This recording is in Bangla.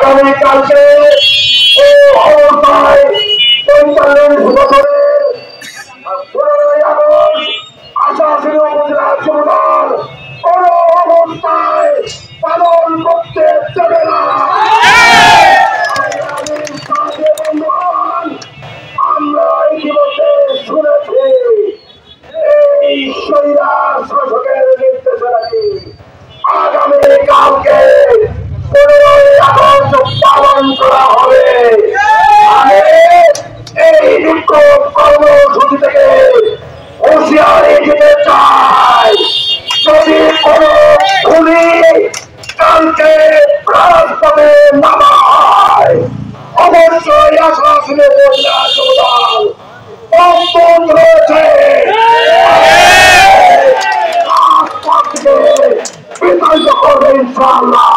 আগামীকালকে এই অবস্থায় ৪৫ বছরের ১৫ই আগস্ট আশাশুনি উপজেলা যুবদল কোন অবস্থায় পালন করতে দেবে না। আমরা ইতিমধ্যে শুনেছি এই স্বৈরাচার শাসকের নির্দেশে নাকি আগামীকালকে ১৫ই আগস্ট পালন করা হবে। এই বিক্ষোভ কর্মসূচি থেকে হুঁশিয়ারি দিতে চাই, যদি কোন খুনি কালকে রাজপথে নামা হয় অবশ্যই আশাশুনি উপজেলা যুবদল পক্ষপাত রয়েছে বিতাড়িত করবে ইনশাআল্লাহ।